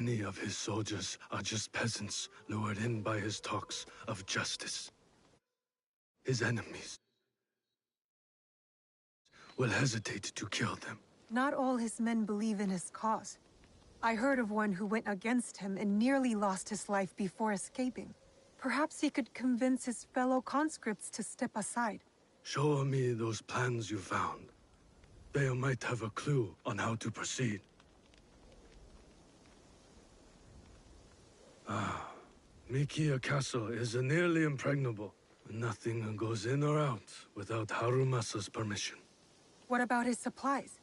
Many of his soldiers are just peasants lured in by his talks of justice. His enemies will hesitate to kill them. Not all his men believe in his cause. I heard of one who went against him and nearly lost his life before escaping. Perhaps he could convince his fellow conscripts to step aside. Show me those plans you found. They might have a clue on how to proceed. Mikia Castle is nearly impregnable. Nothing goes in or out without Harumasa's permission. What about his supplies?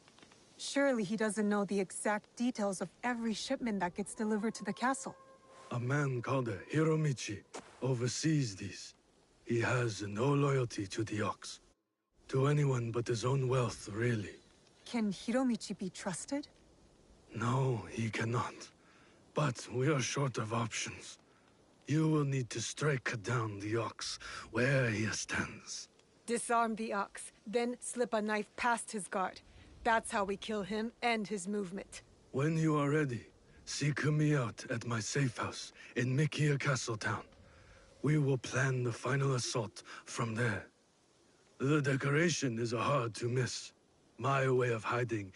Surely he doesn't know the exact details of every shipment that gets delivered to the castle. A man called Hiromichi oversees these. He has no loyalty to the Ox. To anyone but his own wealth, really. Can Hiromichi be trusted? No, he cannot. But we are short of options. You will need to strike down the Ox where he stands. Disarm the Ox, then slip a knife past his guard. That's how we kill him and his movement. When you are ready, seek me out at my safe house in Mikia Castle Town. We will plan the final assault from there. The decoration is hard to miss. My way of hiding.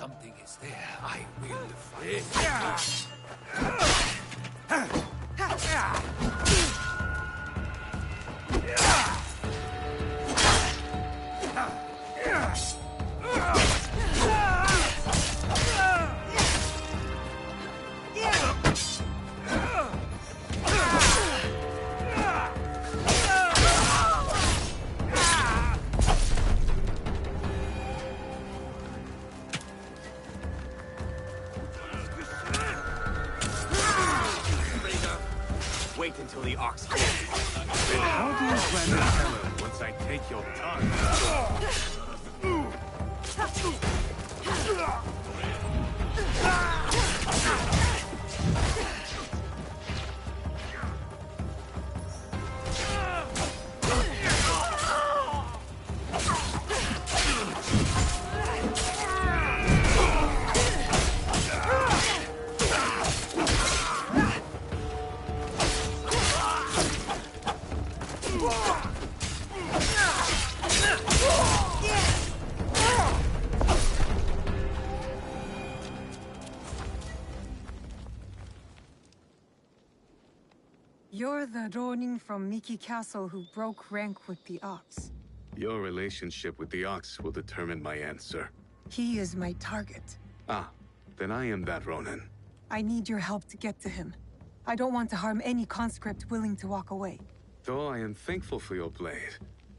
something is there, I will find Wait until the ox hits. Then how do you plan to tell him once I take your tongue? You're the Ronin from Miki Castle who broke rank with the Ox. Your relationship with the ox will determine my answer. He is my target. Ah, then I am that Ronin. I need your help to get to him. I don't want to harm any conscript willing to walk away. Though I am thankful for your blade,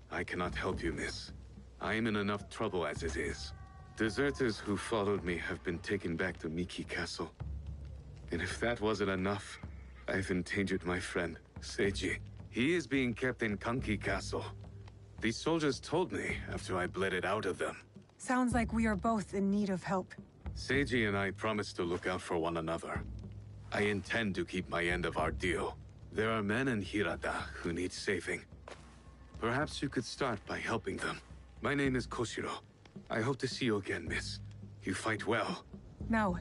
I cannot help you, miss. I am in enough trouble as it is. Deserters who followed me have been taken back to Miki Castle. And if that wasn't enough, I've endangered my friend, Seiji. He is being kept in Kanki Castle. These soldiers told me after I bled it out of them. Sounds like we are both in need of help. Seiji and I promised to look out for one another. I intend to keep my end of our deal. There are men in Hirata who need saving. Perhaps you could start by helping them. My name is Koshiro. I hope to see you again, miss. You fight well. Now,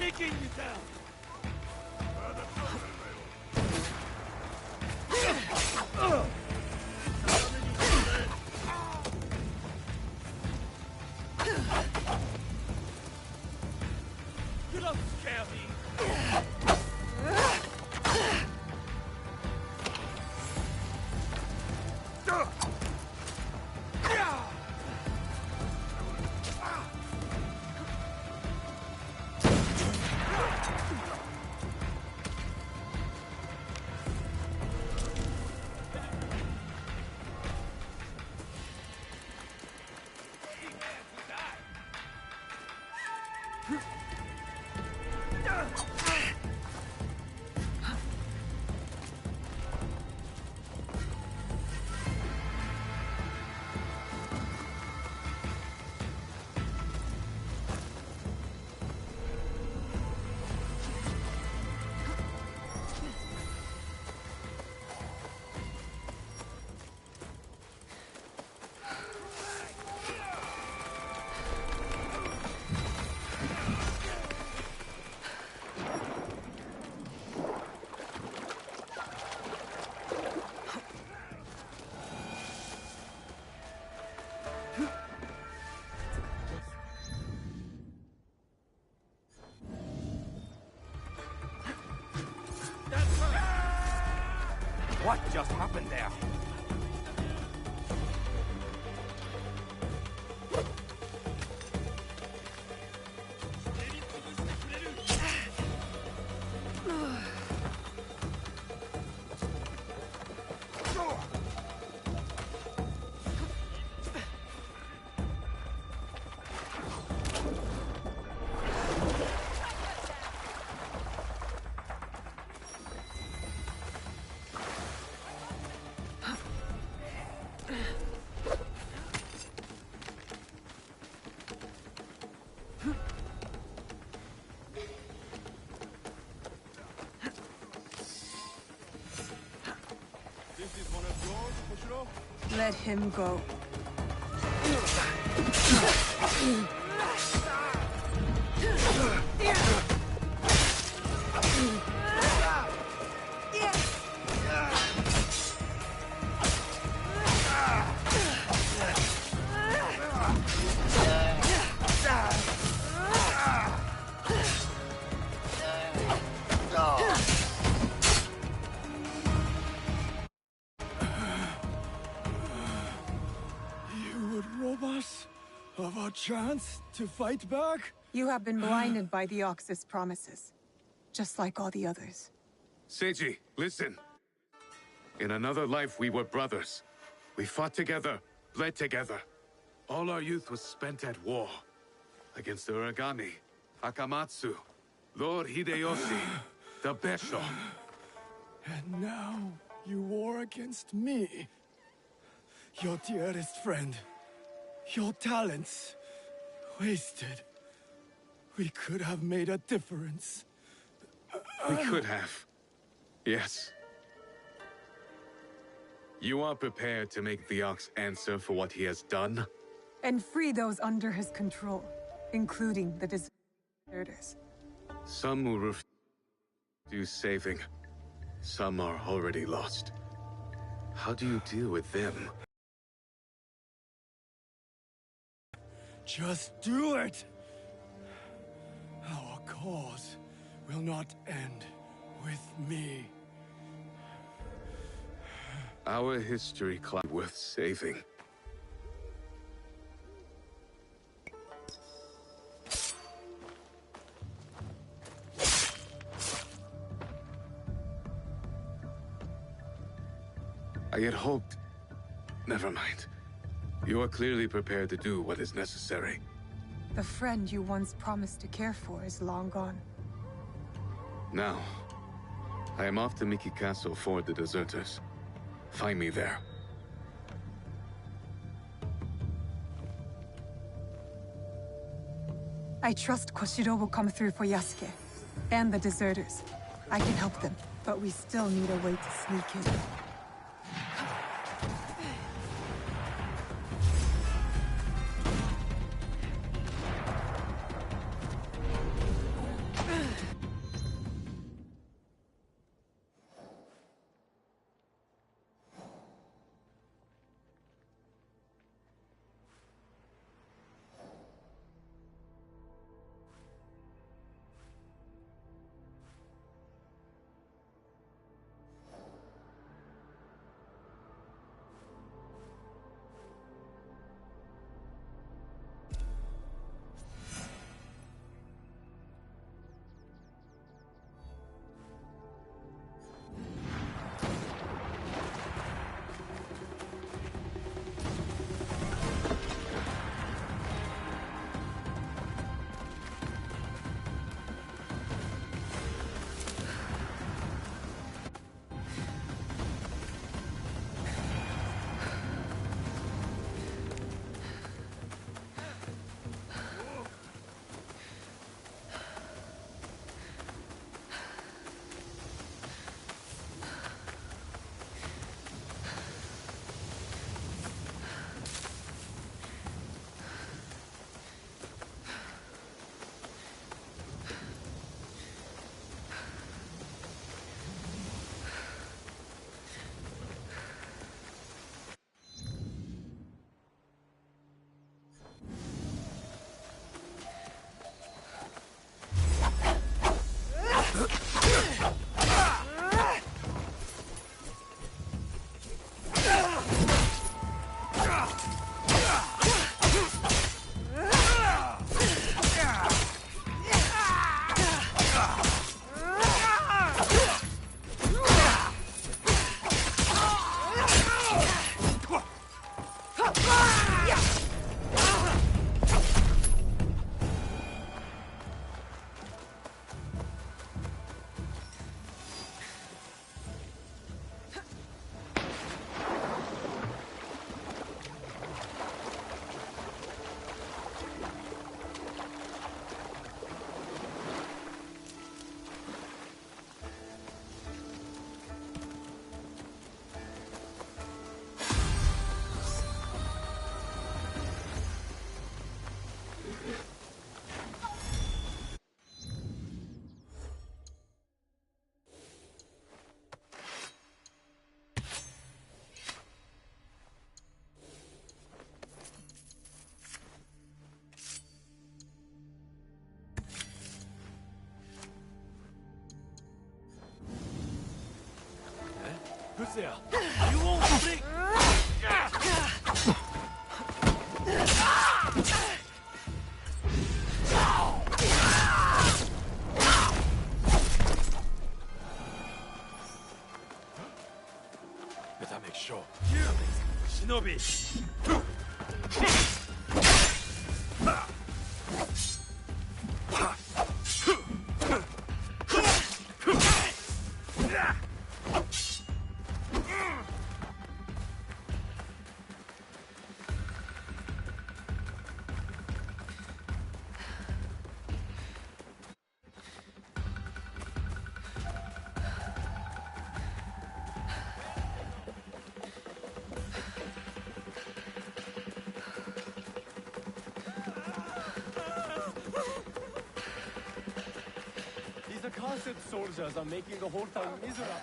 taking you down! You don't scare me! What just happened there? Let him go. You would rob us of our chance to fight back? You have been blinded by the Ox's promises, just like all the others. Seiji, listen. In another life, we were brothers. We fought together, bled together. All our youth was spent at war. Against the Uragami, Akamatsu, Lord Hideyoshi, the Besho. And now you war against me. Your dearest friend. Your talents. Wasted. We could have made a difference. We could have. Yes. You are prepared to make the Ox answer for what he has done? And free those under his control, including the deserters. Some will refuse to do saving. Some are already lost. How do you deal with them? Just do it! Our cause will not end with me. Our history cloud worth saving. I had hoped... Never mind. You are clearly prepared to do what is necessary. The friend you once promised to care for is long gone. Now, I am off to Miki Castle for the deserters. Find me there. I trust Koshiro will come through for Yasuke and the deserters. I can help them, but we still need a way to sneak in. Who's there? You won't break. Better make sure. Shinobi. These accursed soldiers are making the whole town miserable.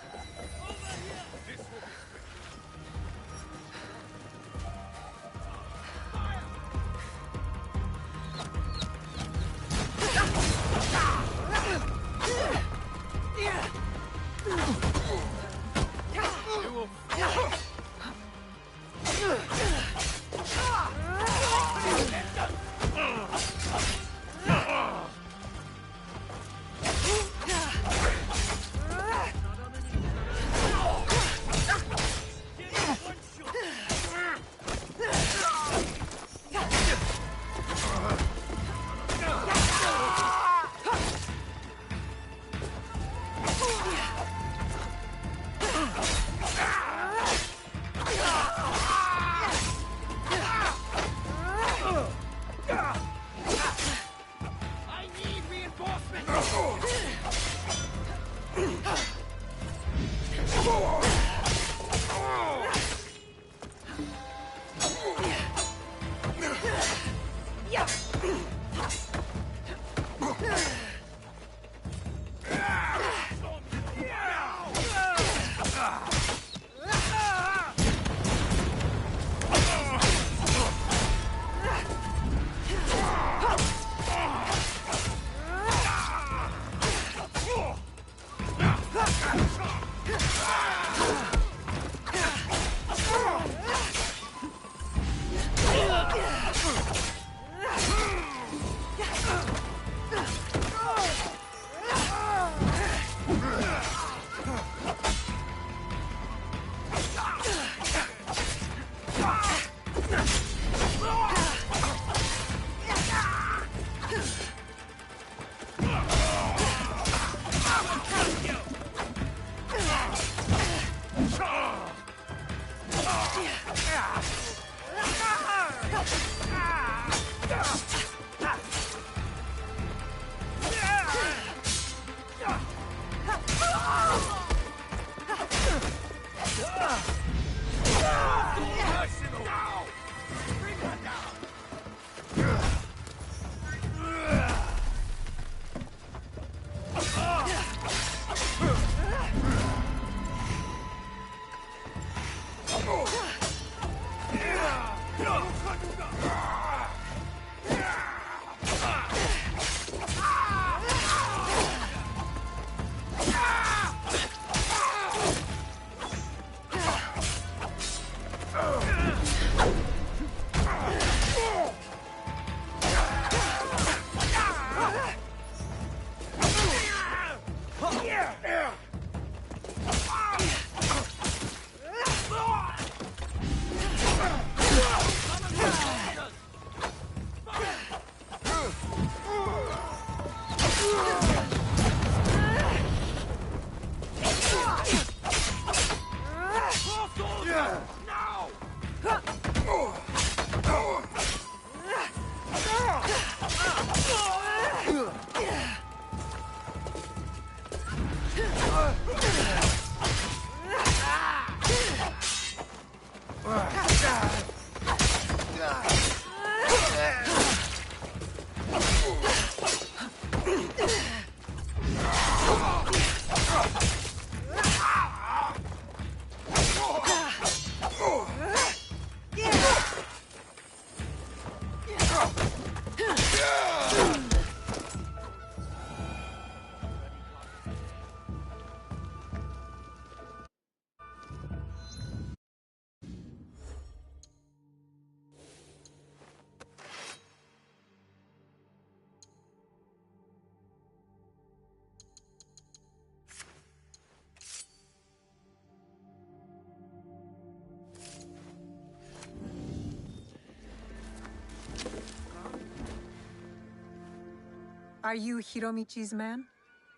Are you Hiromichi's man?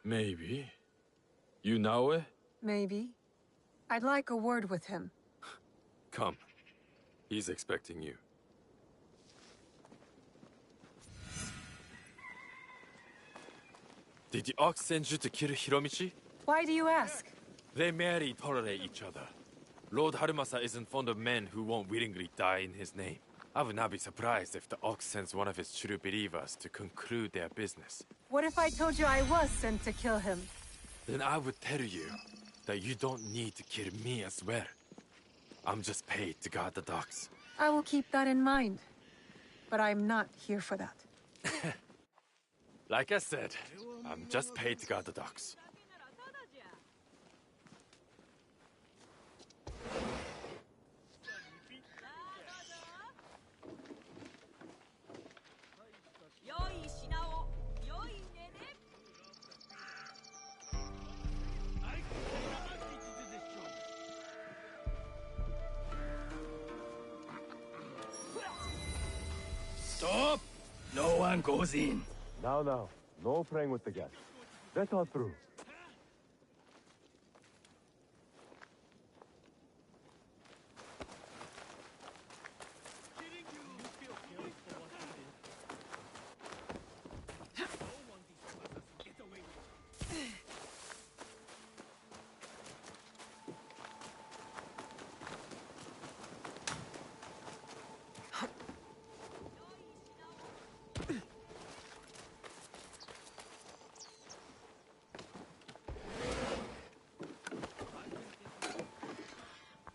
Maybe. You know it? Maybe. I'd like a word with him. Come. He's expecting you. Did the Ox send you to kill Hiromichi? Why do you ask? They merely tolerate each other. Lord Harumasa isn't fond of men who won't willingly die in his name. I would not be surprised if the Ox sends one of his true believers to conclude their business. What if I told you I was sent to kill him? Then I would tell you that you don't need to kill me as well. I'm just paid to guard the docks. I will keep that in mind. But I'm not here for that. Like I said, I'm just paid to guard the docks. Stop! No one goes in. Now. No playing with the gas. Let us through.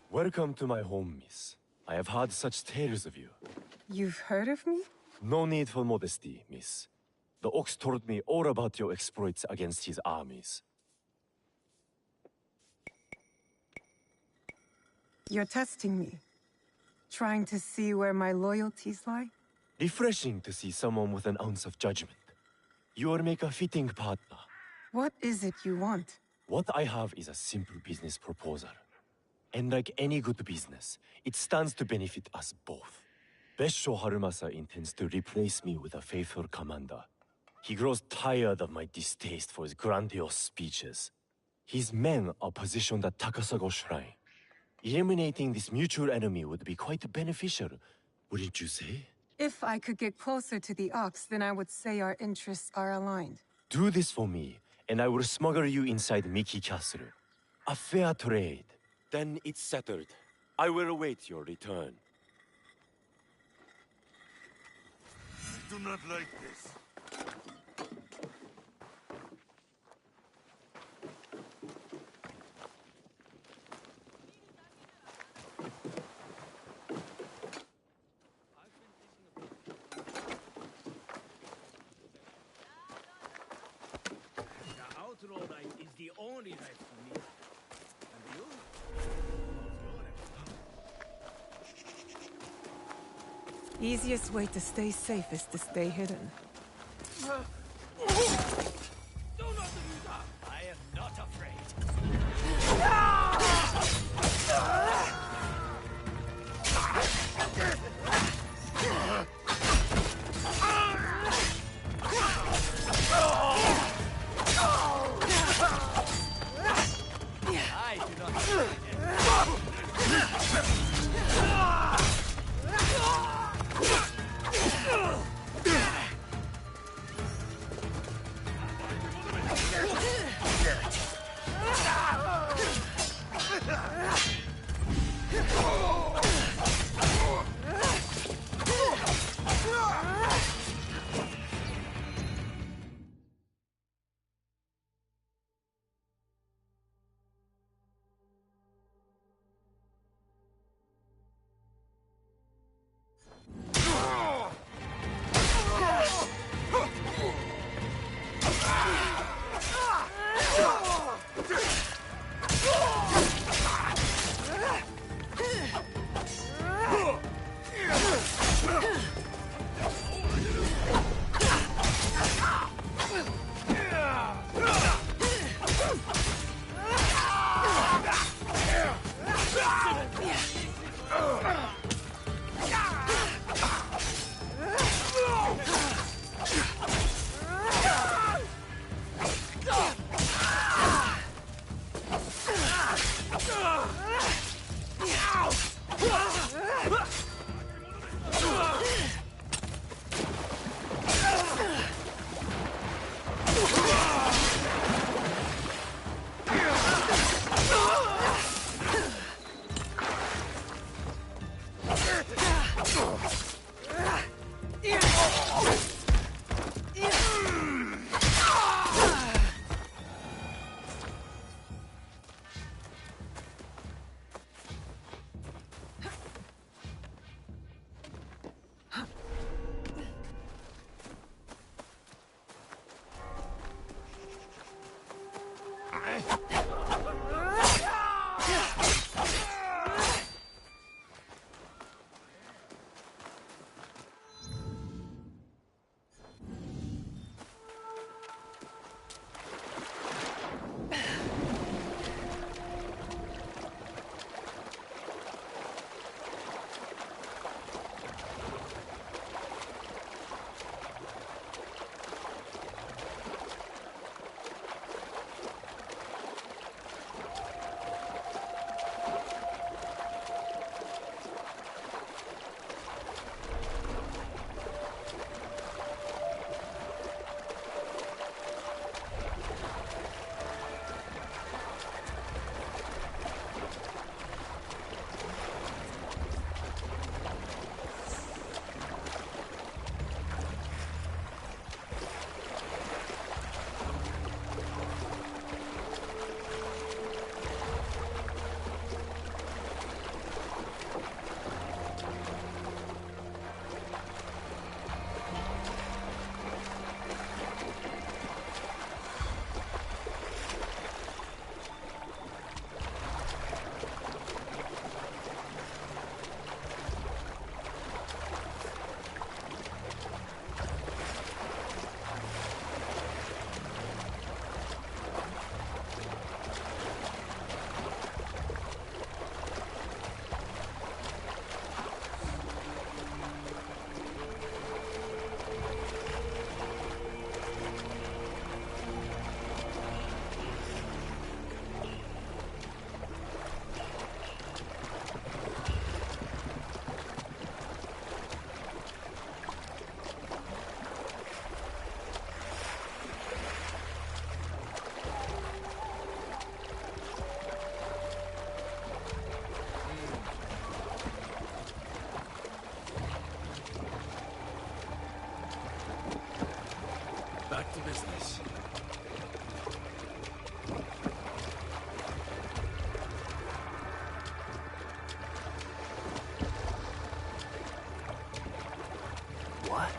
Welcome to my home, miss. I have heard such tales of you. You've heard of me? No need for modesty, miss. The Ox told me all about your exploits against his armies. You're testing me. Trying to see where my loyalties lie? Refreshing to see someone with an ounce of judgment. You will make a fitting partner. What is it you want? What I have is a simple business proposal. And like any good business, it stands to benefit us both. Besho Harumasa intends to replace me with a faithful commander. He grows tired of my distaste for his grandiose speeches. His men are positioned at Takasago Shrine. Eliminating this mutual enemy would be quite beneficial, wouldn't you say? If I could get closer to the Ox, then I would say our interests are aligned. Do this for me, and I will smuggle you inside Miki Castle. A fair trade. Then it's settled. I will await your return. I do not like this. The outlaw life is the only life for me. And you? Easiest way to stay safe is to stay hidden. Do not do that! I am not afraid. I do not. Back to business. What?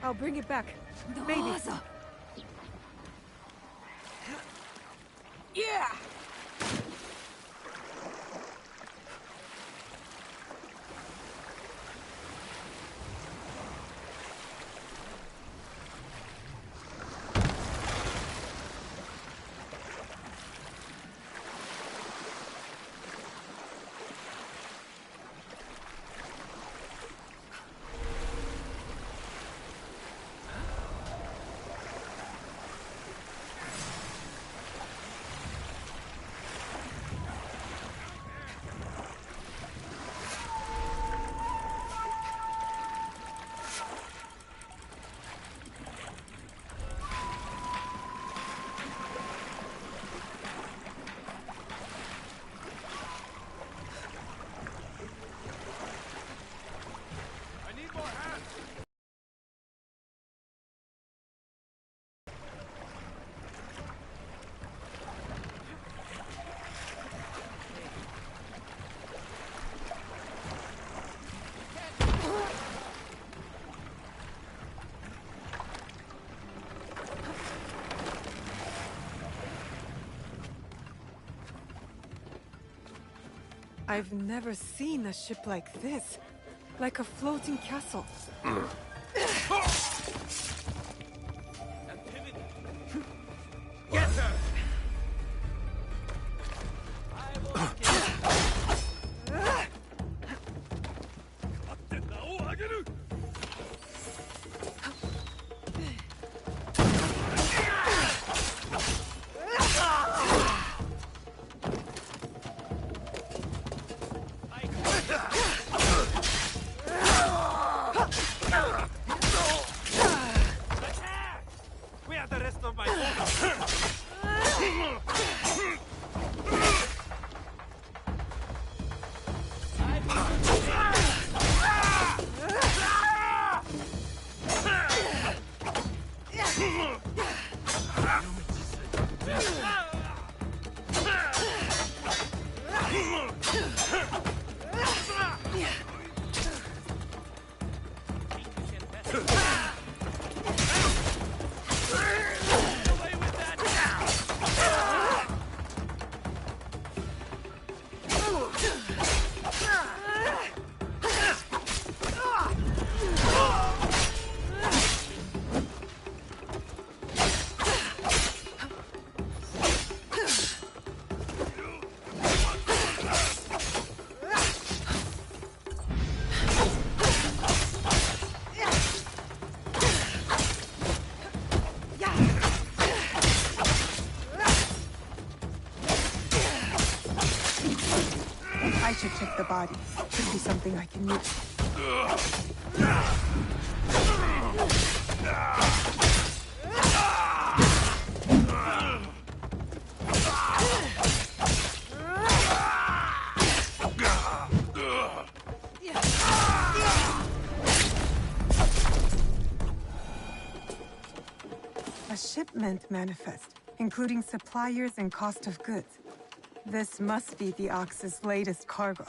I'll bring it back. Maybe. Yeah! I've never seen a ship like this. Like a floating castle. Get her! Where are the rest of my I should check the body. Could be something I can use. A shipment manifest, including suppliers and cost of goods. This must be the Ox's latest cargo.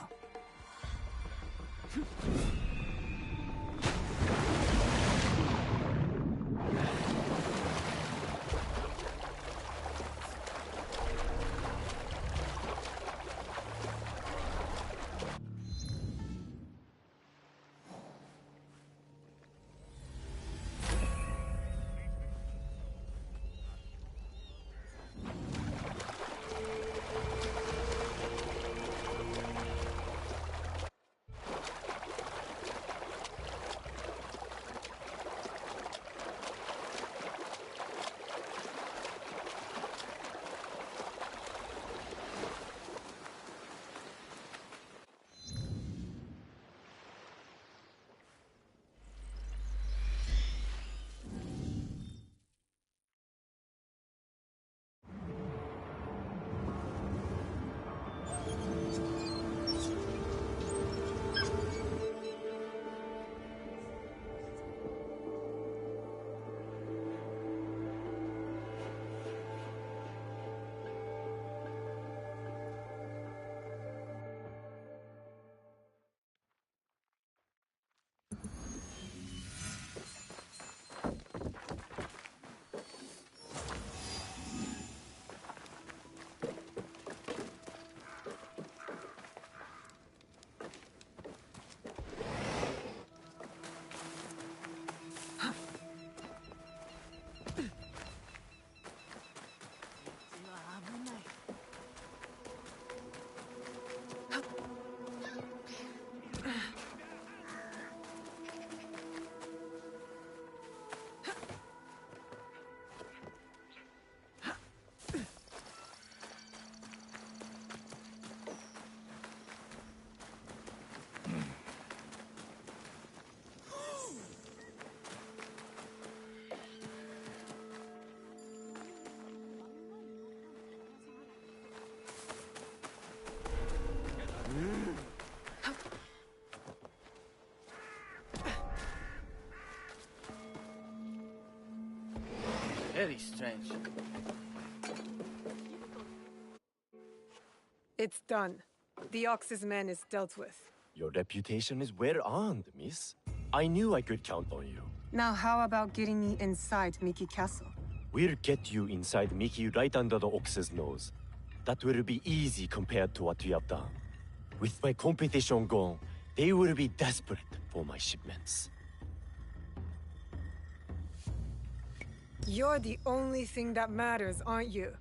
Very strange. It's done. The Ox's man is dealt with. Your reputation is well earned, miss. I knew I could count on you. Now how about getting me inside Mickey Castle? We'll get you inside Mickey right under the Ox's nose. That will be easy compared to what we have done. With my competition gone, they will be desperate for my shipments. You're the only thing that matters, aren't you?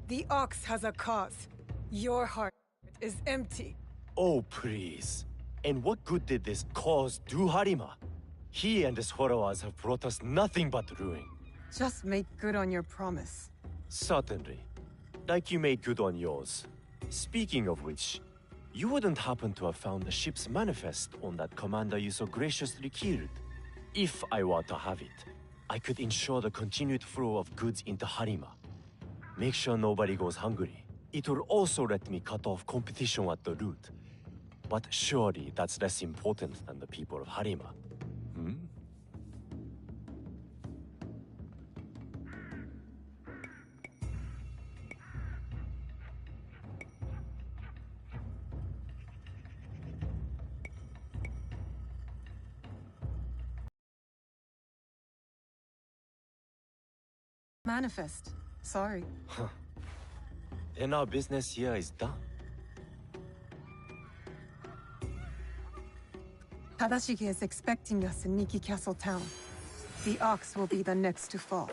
The Ox has a cause. Your heart is empty. Oh, please. And what good did this cause do Harima? He and his followers have brought us nothing but ruin. Just make good on your promise. Certainly. Like you made good on yours. Speaking of which, you wouldn't happen to have found the ship's manifest on that commander you so graciously killed. If I were to have it, I could ensure the continued flow of goods into Harima. Make sure nobody goes hungry. It will also let me cut off competition at the root. But surely that's less important than the people of Harima. Hmm? Manifest. Sorry. Then our business here is done. Tadashige is expecting us in Miki Castle Town. The Ox will be the next to fall.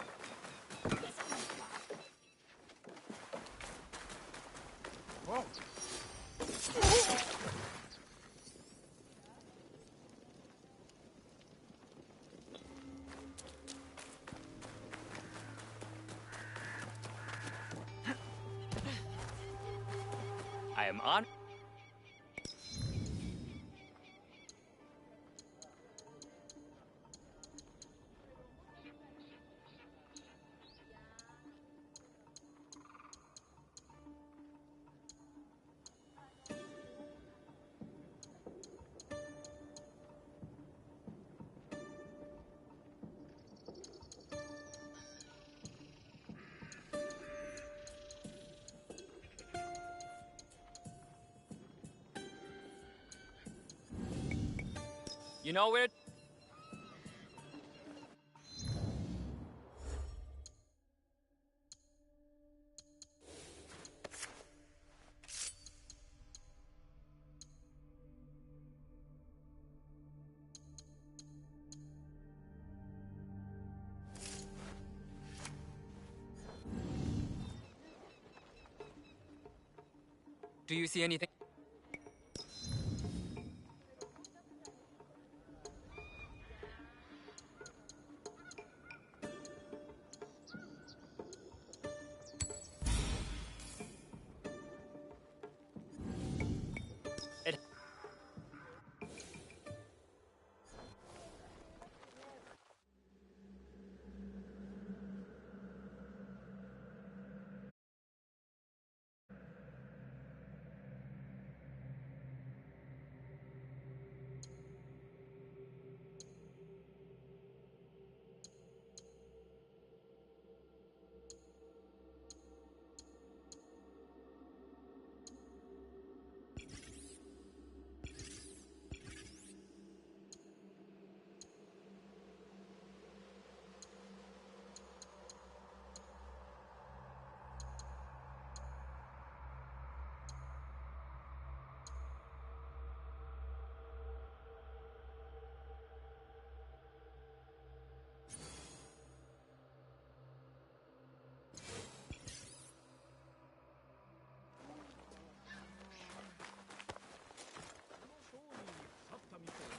I am on. You know where? Do you see anything? It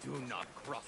do not cross.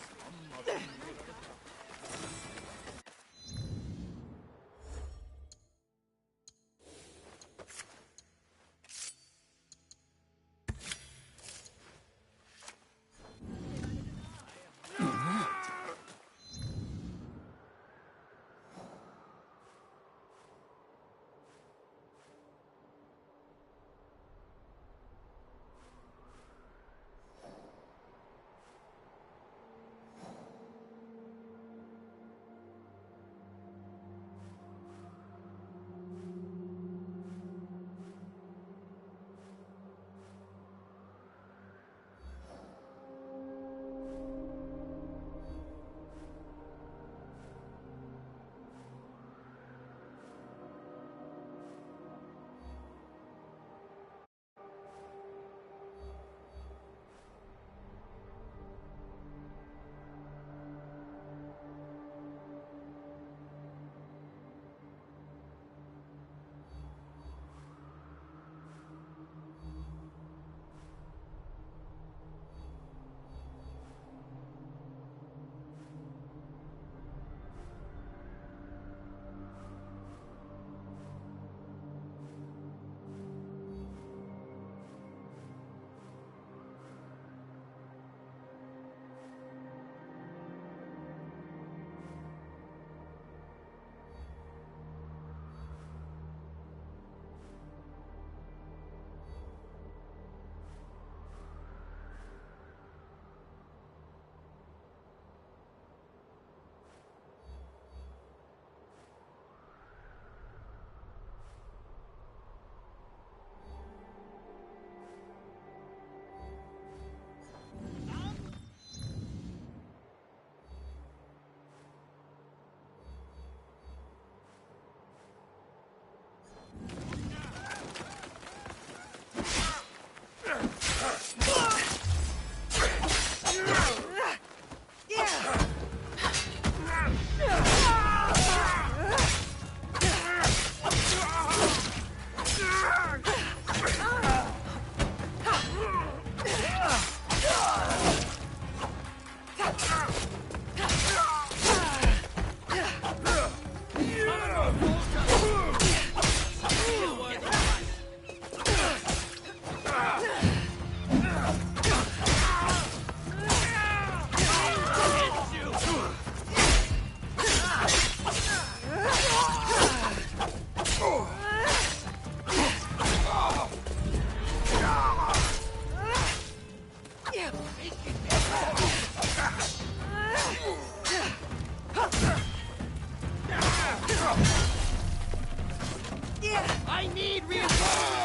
I need reinforcements!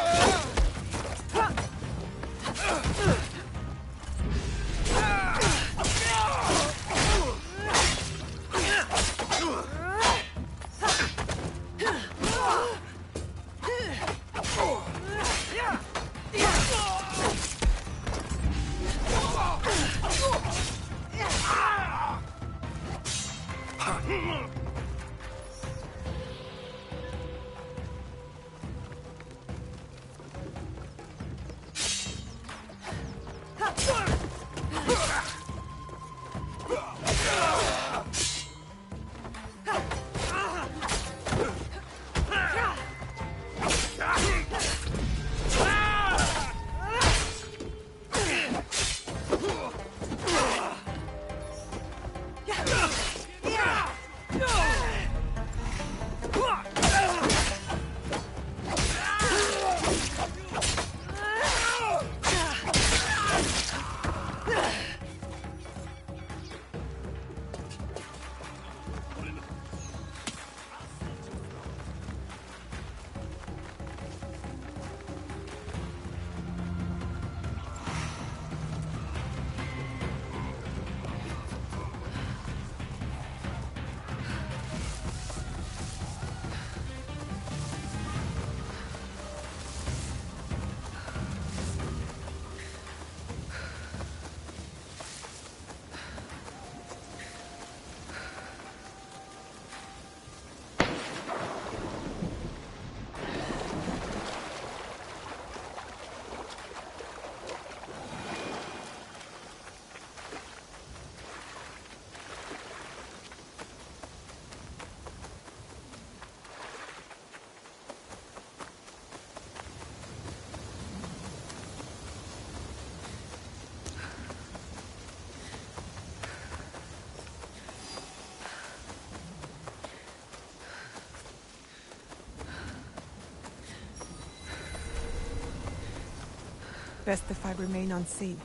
Best if I remain unseen.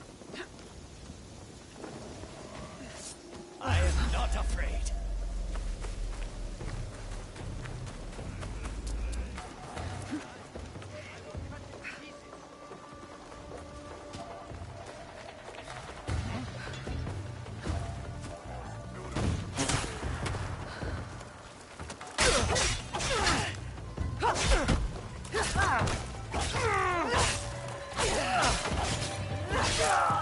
I am not afraid. Yeah!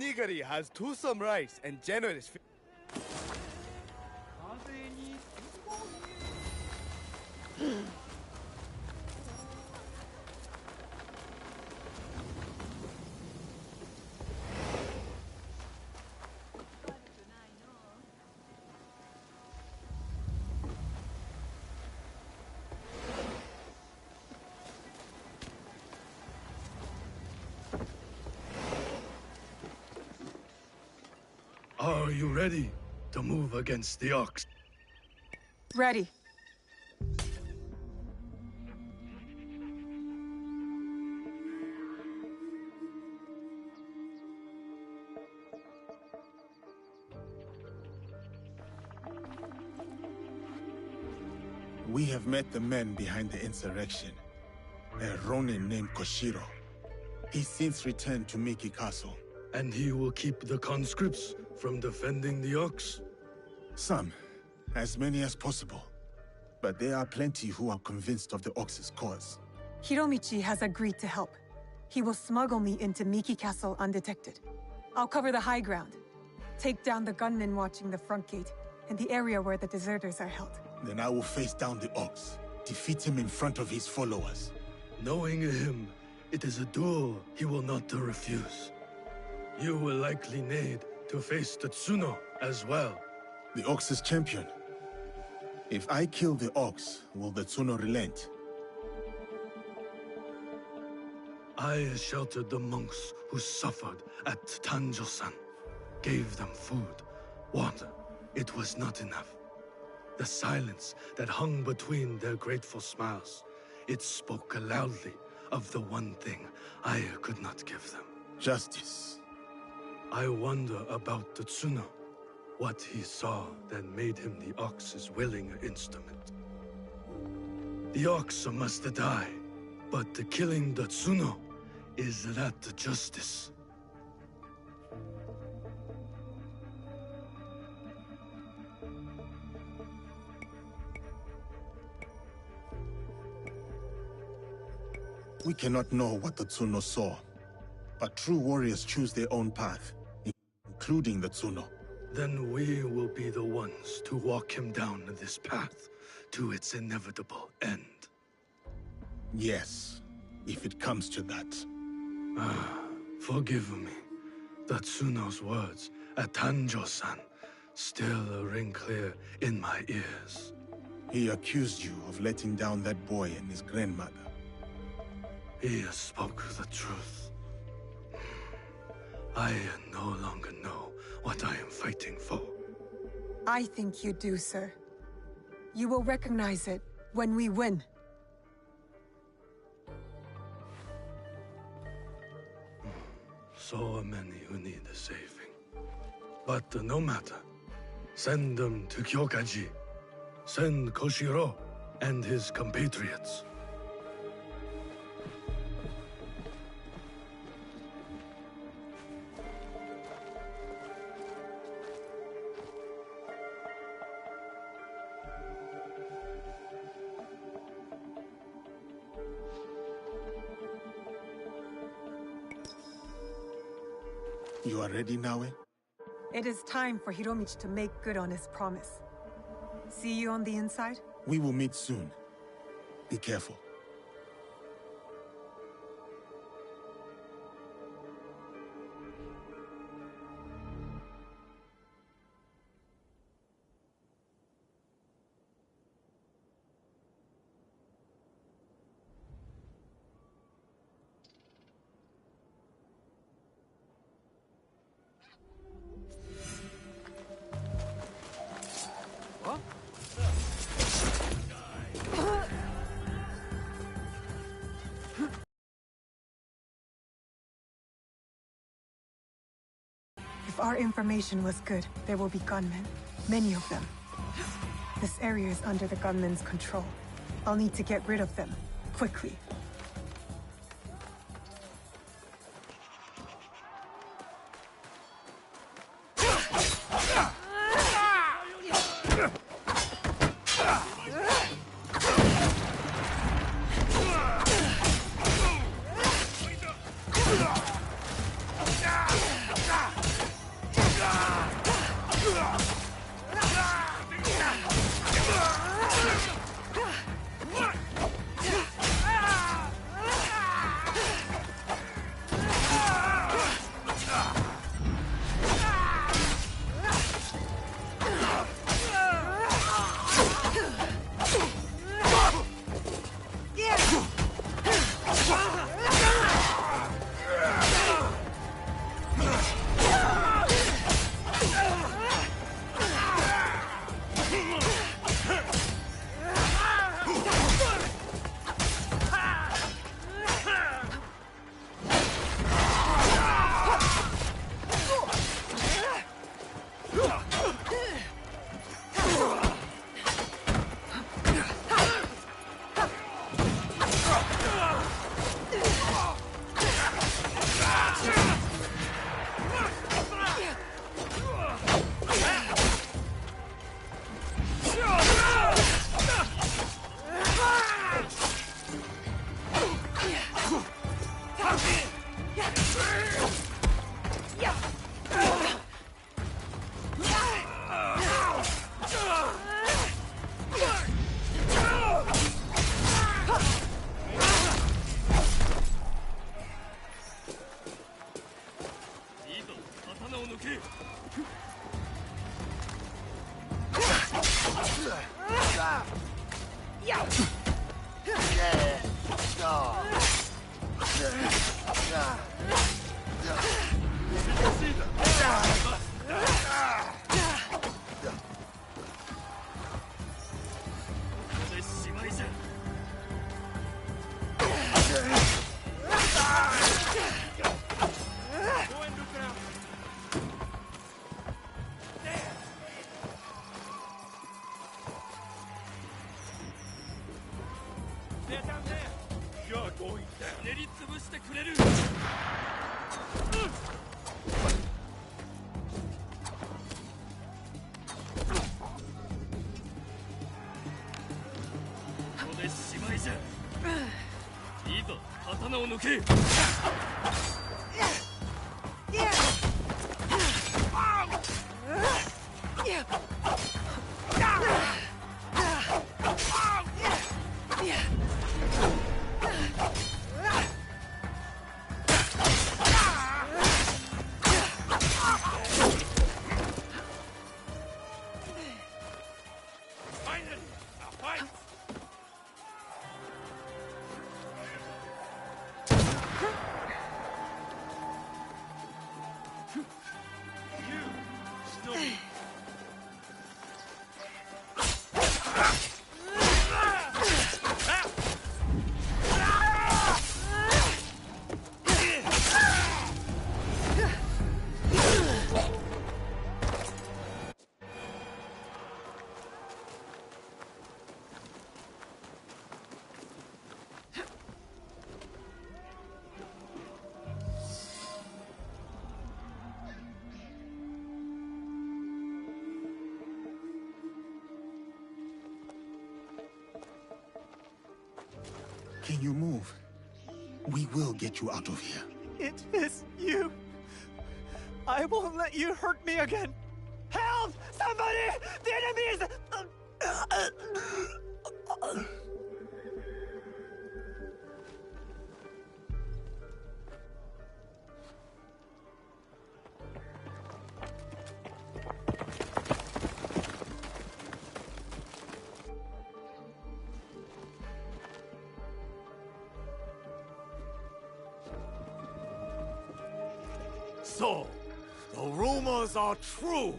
onigiri has toothsome rice and generous Are you ready to move against the ox? Ready. We have met the men behind the insurrection. A Ronin named Koshiro. He's since returned to Miki Castle. And he will keep the conscripts from defending the ox? Some. As many as possible. But there are plenty who are convinced of the ox's cause. Hiromichi has agreed to help. He will smuggle me into Miki Castle undetected. I'll cover the high ground. Take down the gunmen watching the front gate and the area where the deserters are held. Then I will face down the ox. Defeat him in front of his followers. Knowing him, it is a duel he will not refuse. You will likely need to face Tetsuno as well. The ox's champion. If I kill the ox, will the Tsuno relent? I sheltered the monks who suffered at Tanjo-san. Gave them food, water. It was not enough. The silence that hung between their grateful smiles, it spoke loudly of the one thing I could not give them. Justice. I wonder about Tetsuno. What he saw that made him the ox's willing instrument. The ox must die, but the killing Tetsuno, is that justice? We cannot know what the Tsuno saw, but true warriors choose their own path, including the Tsuno. Then we will be the ones to walk him down this path to its inevitable end. Yes, if it comes to that. Forgive me. Tatsuno's words at Tanjo-san still ring clear in my ears. He accused you of letting down that boy and his grandmother. He spoke the truth. I no longer know what I am fighting for. I think you do, sir. You will recognize it when we win. So many who need saving. But no matter. Send them to Kyokaji. Send Koshiro and his compatriots. You are ready, Naue? It is time for Hiromichi to make good on his promise. See you on the inside? We will meet soon. Be careful. If our information was good, there will be gunmen. Many of them. This area is under the gunmen's control. I'll need to get rid of them. Quickly. Can you move? We will get you out of here. It is you. I won't let you hurt me again. Help! Somebody! The enemy is... So, the rumors are true.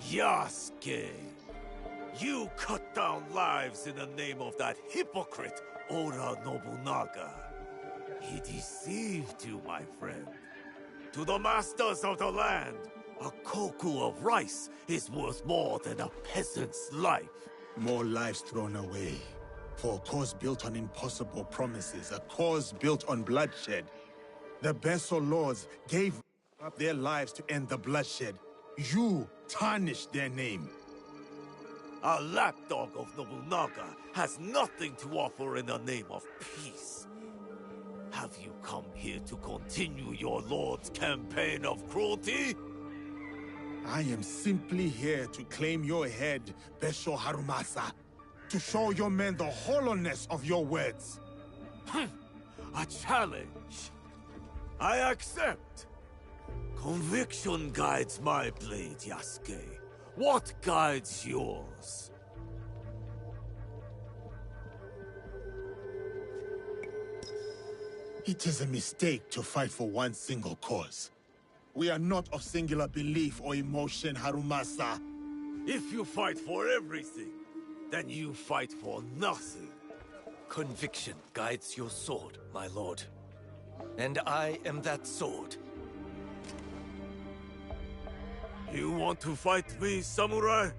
Yasuke, you cut down lives in the name of that hypocrite Oda Nobunaga. He deceived you, my friend. To the masters of the land, a koku of rice is worth more than a peasant's life. More lives thrown away. For a cause built on impossible promises, a cause built on bloodshed. The Besso lords gave up their lives to end the bloodshed. You tarnished their name. A lapdog of Nobunaga has nothing to offer in the name of peace. Have you come here to continue your lord's campaign of cruelty? I am simply here to claim your head, Besho Harumasa. To show your men the hollowness of your words. A challenge. I accept. Conviction guides my blade, Yasuke. What guides yours? It is a mistake to fight for one single cause. We are not of singular belief or emotion, Harumasa. If you fight for everything, then you fight for nothing. Conviction guides your sword, my lord. And I am that sword. You want to fight me, samurai?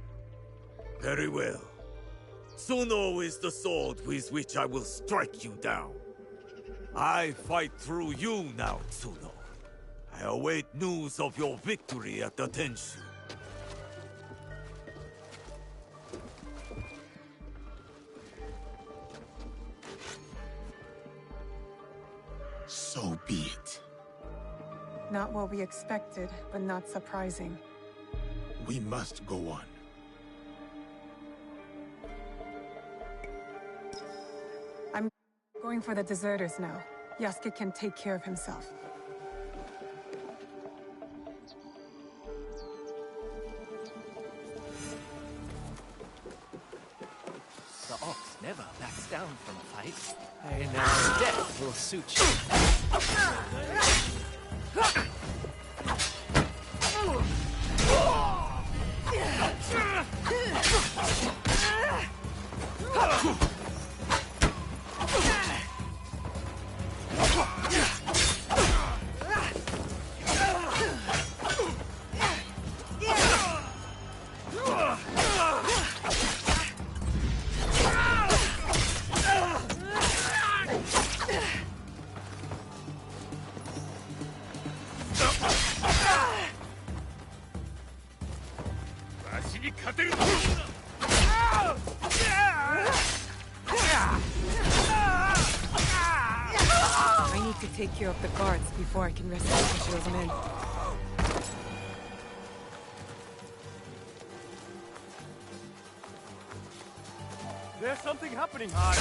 Very well. Tsuno is the sword with which I will strike you down. I fight through you now, Tsuno. I await news of your victory at the Tenshu. So be it. Not what we expected, but not surprising. We must go on. I'm going for the deserters now. Yasuke can take care of himself. The ox never backs down from a fight. And now death will suit you. I need to take care of the guards before I can rescue Koshiro's men. There's something happening, Hai.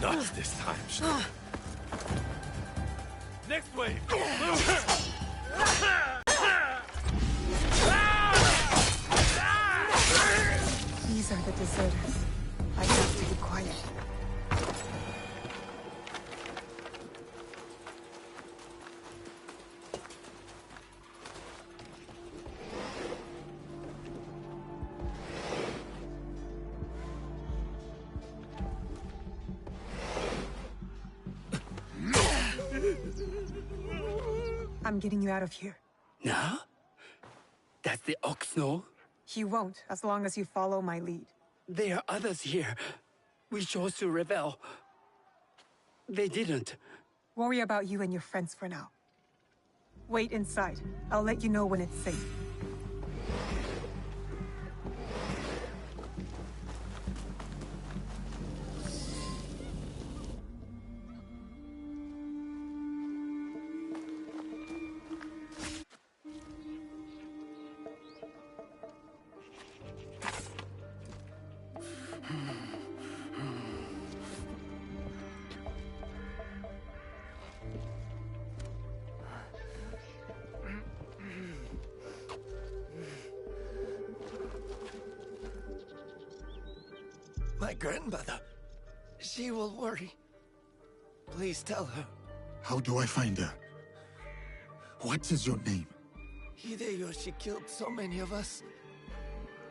Not this time. Next wave. These are the deserters. I have to be quiet. I'm getting you out of here. Now? Does the ox know? He won't, as long as you follow my lead. There are others here. We chose to rebel. They didn't. Worry about you and your friends for now. Wait inside. I'll let you know when it's safe. My grandmother. She will worry. Please tell her. How do I find her? What is your name? Hideyoshi killed so many of us.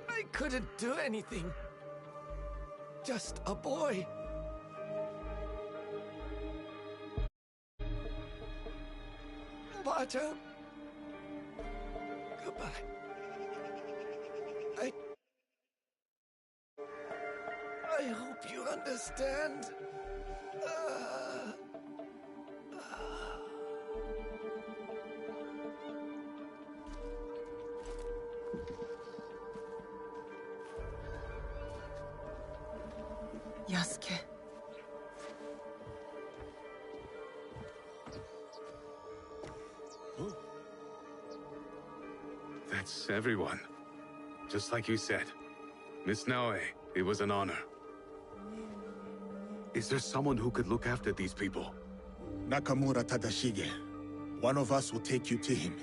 I couldn't do anything. Just a boy. Ba-chan. Goodbye. I hope you understand. Yasuke. That's everyone. Just like you said. Miss Naoe, it was an honor. Is there someone who could look after these people? Nakamura Tadashige. One of us will take you to him.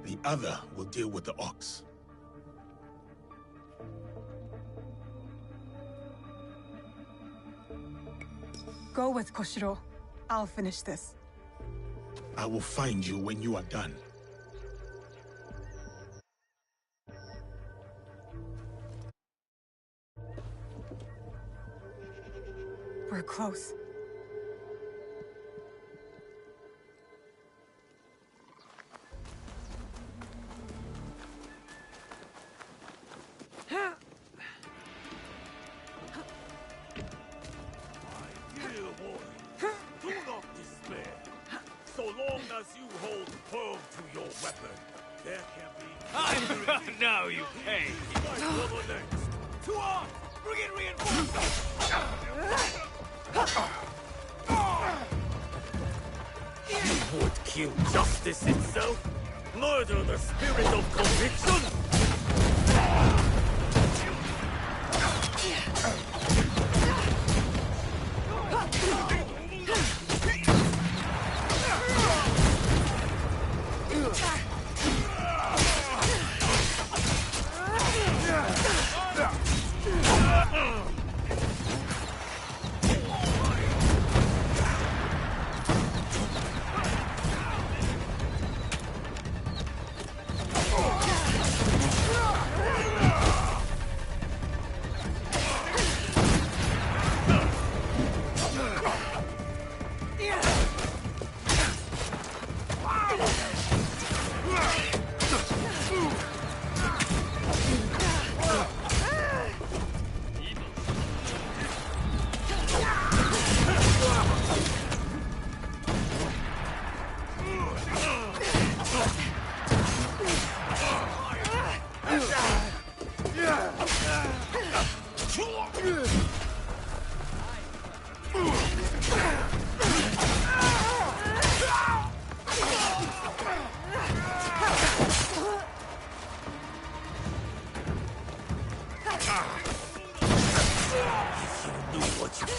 The other will deal with the ox. Go with Koshiro. I'll finish this. I will find you when you are done. We're close. Do not despair. So long as you hold firm to your weapon, there can be... Now you pay. next. To arms! Bring in reinforcements! You would kill justice itself? Murder the spirit of conviction?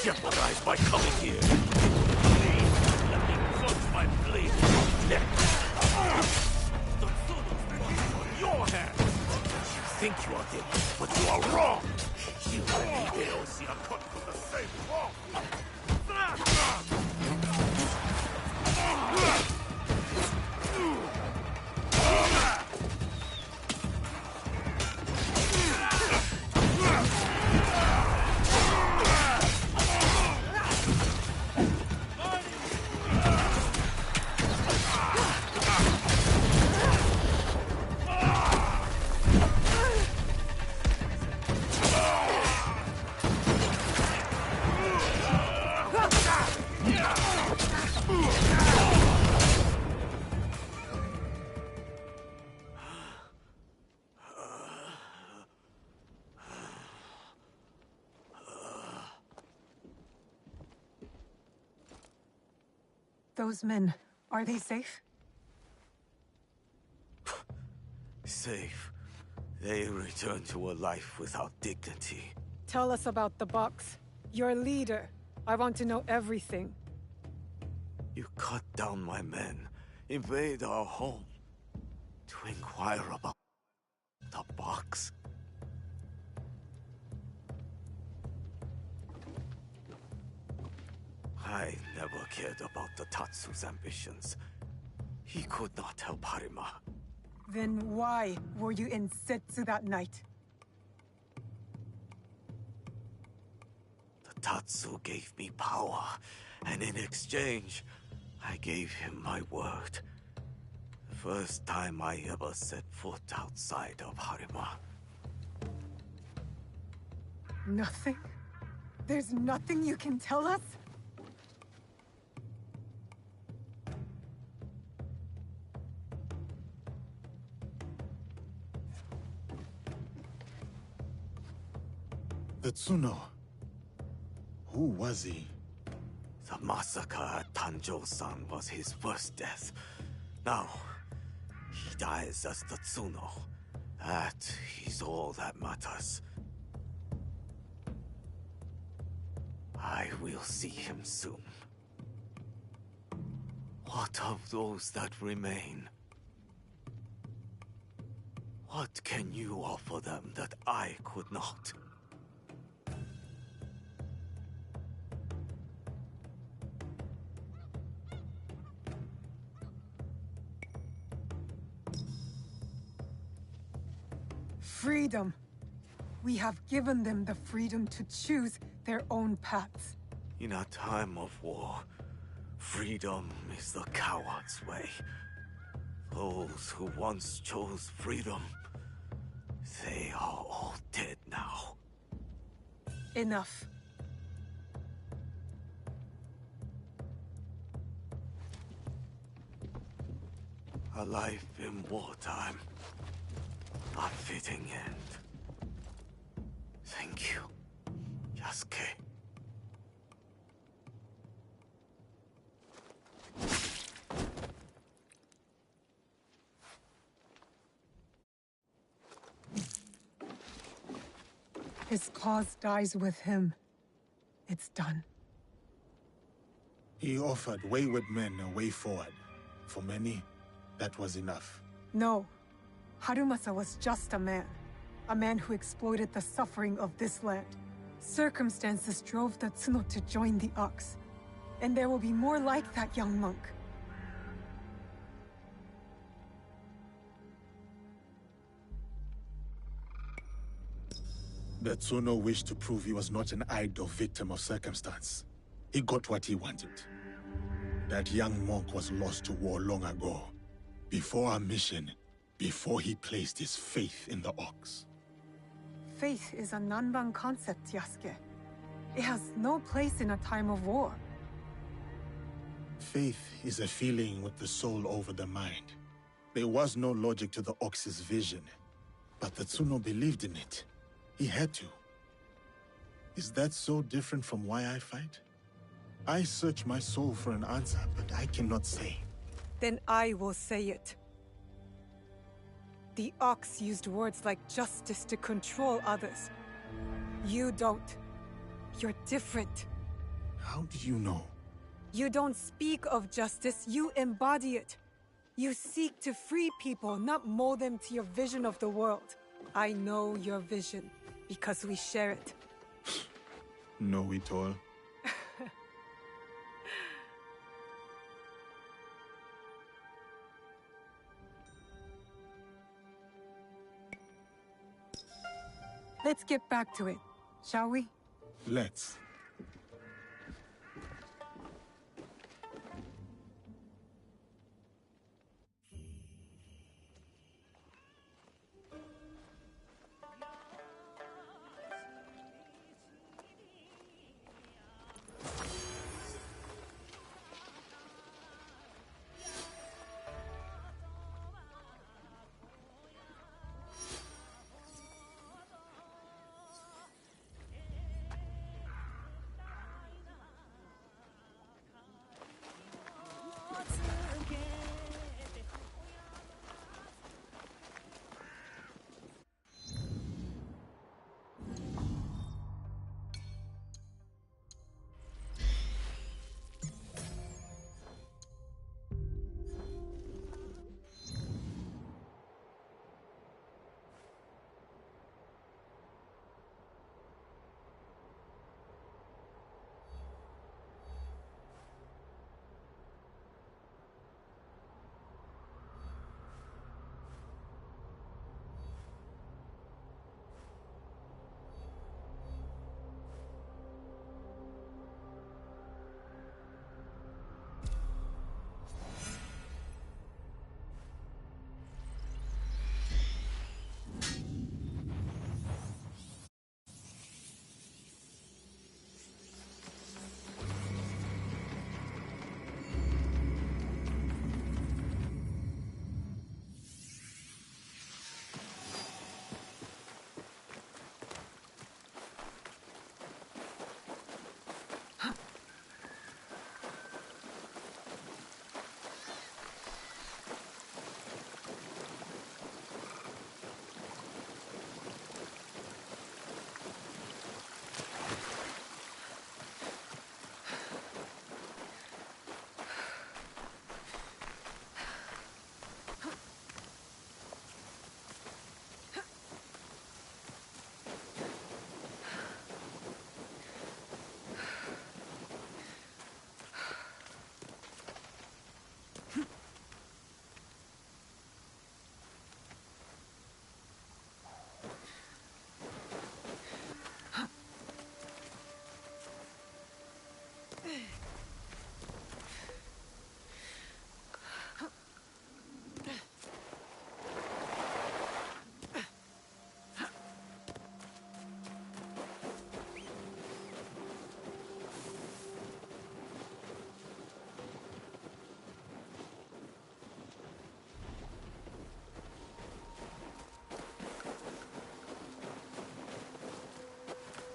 jeopardize by coming here. Please, let me plunge my blade in your neck. The Tsuno's blood on your hands. You think you are dead, but you are wrong. You and Hideyoshi are cut from the same cloth. Those men, are they safe? Safe. They return to a life without dignity. Tell us about the box. Your leader. I want to know everything. You cut down my men, invade our home, to inquire about the box. I never cared about the Tatsu's ambitions. He could not help Harima. Then why were you in Setsu that night? The Tatsu gave me power, and in exchange, I gave him my word. The first time I ever set foot outside of Harima. Nothing? There's nothing you can tell us? The Tsuno. Who was he? The massacre at Tanjo-san was his first death. Now, he dies as the Tsuno. That is all that matters. I will see him soon. What of those that remain? What can you offer them that I could not? Freedom. We have given them the freedom to choose their own paths. In a time of war, freedom is the coward's way. Those who once chose freedom, they are all dead now. Enough. A life in wartime. A fitting end. Thank you, Yasuke. His cause dies with him. It's done. He offered wayward men a way forward. For many, that was enough. No. Harumasa was just a man. A man who exploited the suffering of this land. Circumstances drove the Tsuno to join the Ox. And there will be more like that young monk. The Tsuno wished to prove he was not an idle victim of circumstance. He got what he wanted. That young monk was lost to war long ago. Before our mission, before he placed his faith in the Ox. Faith is a Nanban concept, Yasuke. It has no place in a time of war. Faith is a feeling with the soul over the mind. There was no logic to the Ox's vision, but the Tsuno believed in it. He had to. Is that so different from why I fight? I search my soul for an answer, but I cannot say. Then I will say it. The Ox used words like justice to control others. You don't. You're different. How do you know? You don't speak of justice, you embody it. You seek to free people, not mold them to your vision of the world. I know your vision, because we share it. Know it all. Let's get back to it, shall we? Let's.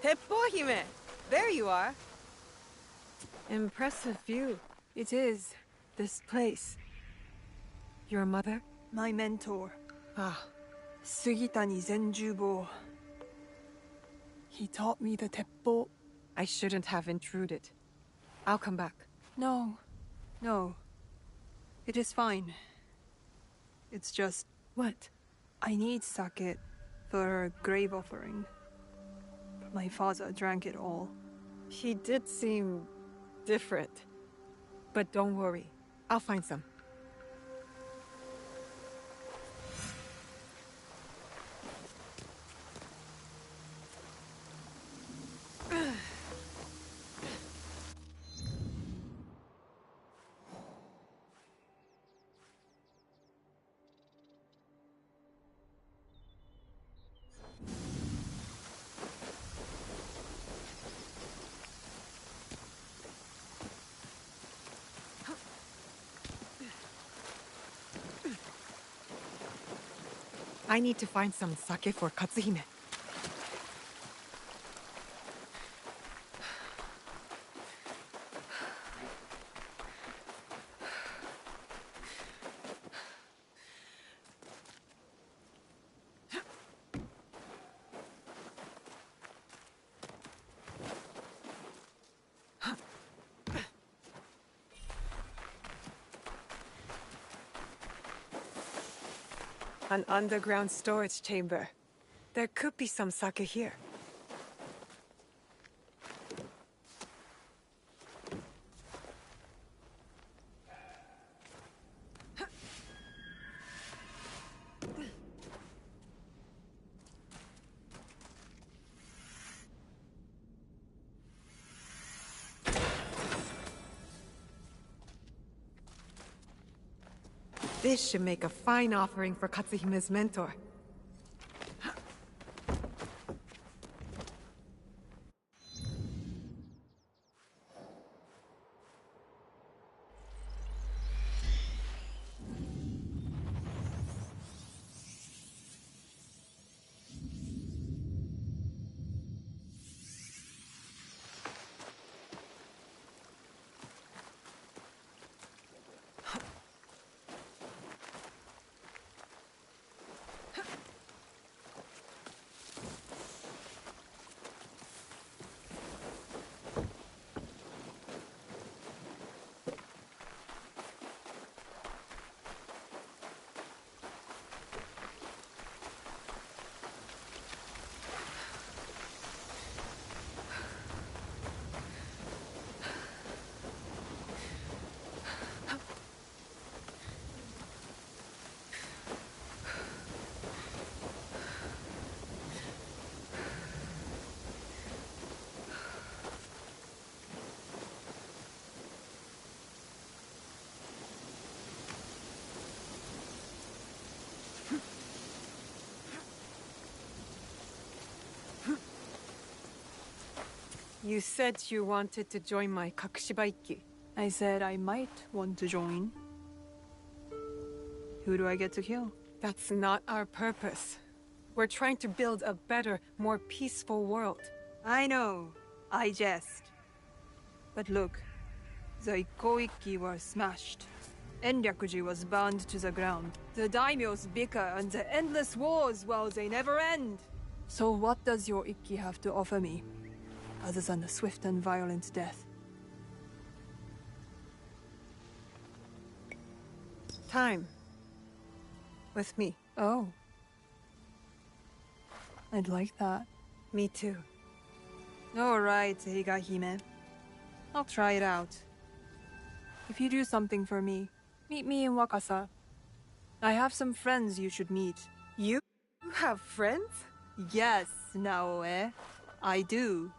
Hippohime! There you are. Impressive view. It is. This place. Your mother? My mentor. Ah. Sugitani Zenjubo. He taught me the teppo. I shouldn't have intruded. I'll come back. No. No. It is fine. It's just... What? I need sake for a grave offering. But my father drank it all. He did seem... different. But don't worry. I'll find some. I need to find some sake for Katsuhime. An underground storage chamber. There could be some sake here. This should make a fine offering for Katsuhime's mentor. You said you wanted to join my Kakushibaiki. I said I might want to join. Who do I get to kill? That's not our purpose. We're trying to build a better, more peaceful world. I know. I jest. But look, the Ikoiki were smashed. Enryakuji was burned to the ground. The daimyos bicker and the endless wars, well, they never end. So what does your Ikki have to offer me? Other than a swift and violent death. Time. With me. Oh. I'd like that. Me too. Alright, Higahime. I'll try it out. If you do something for me, meet me in Wakasa. I have some friends you should meet. You have friends? Yes, Naoe. I do.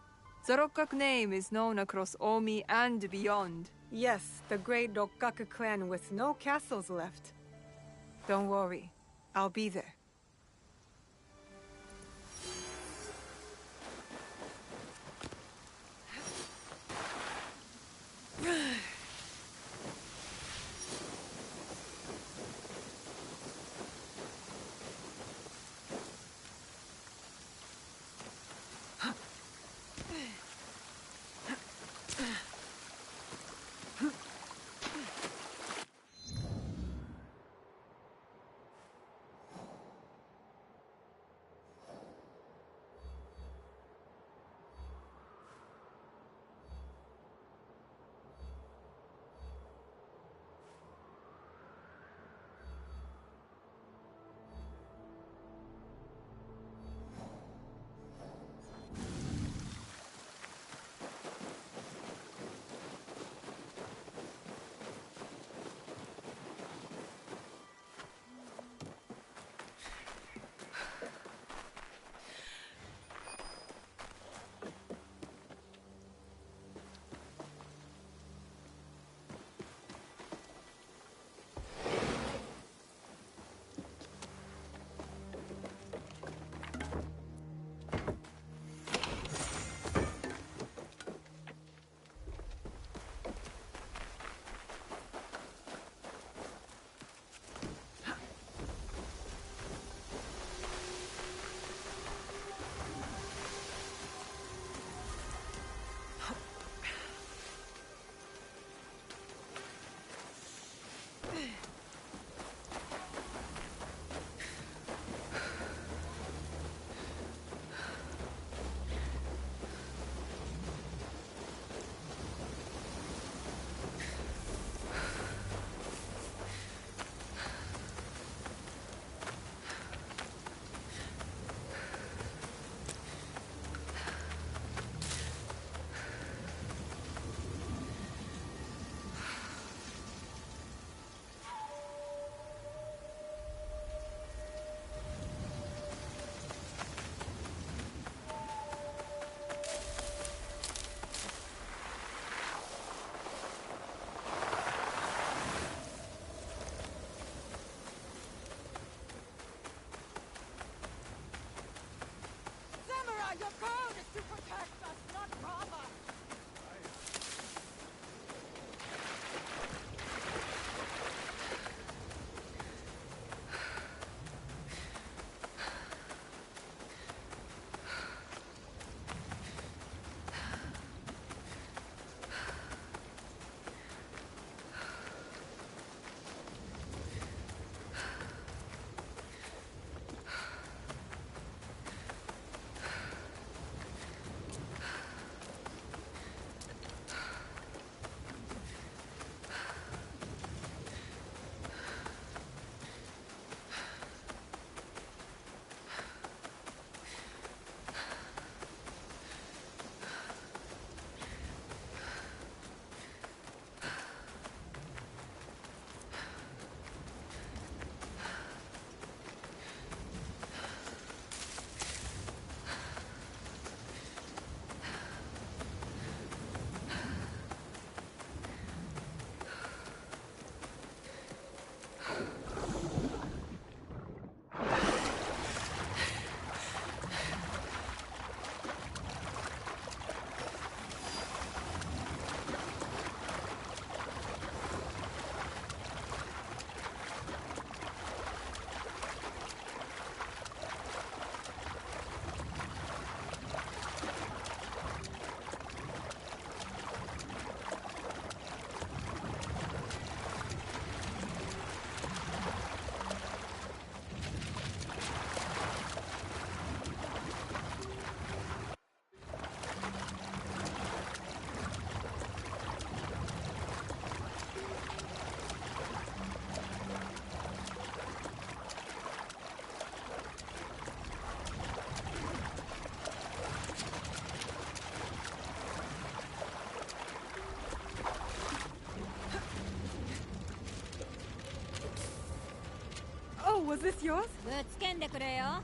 The Rokkaku name is known across Omi and beyond. Yes, the great Rokkaku clan with no castles left. Don't worry, I'll be there. Was this yours? ぶつけんでくれよ。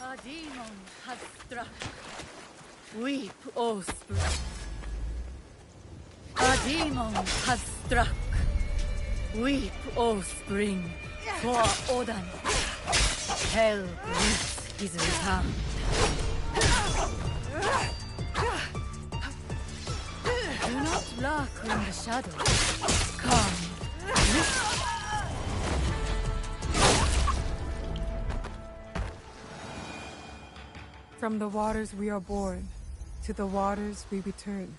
A demon has struck. Weep, O spring. A demon has struck. Weep, O spring, for Odin. Hell greets his return. Do not lurk in the shadows. Come, look. From the waters we are born, to the waters we return.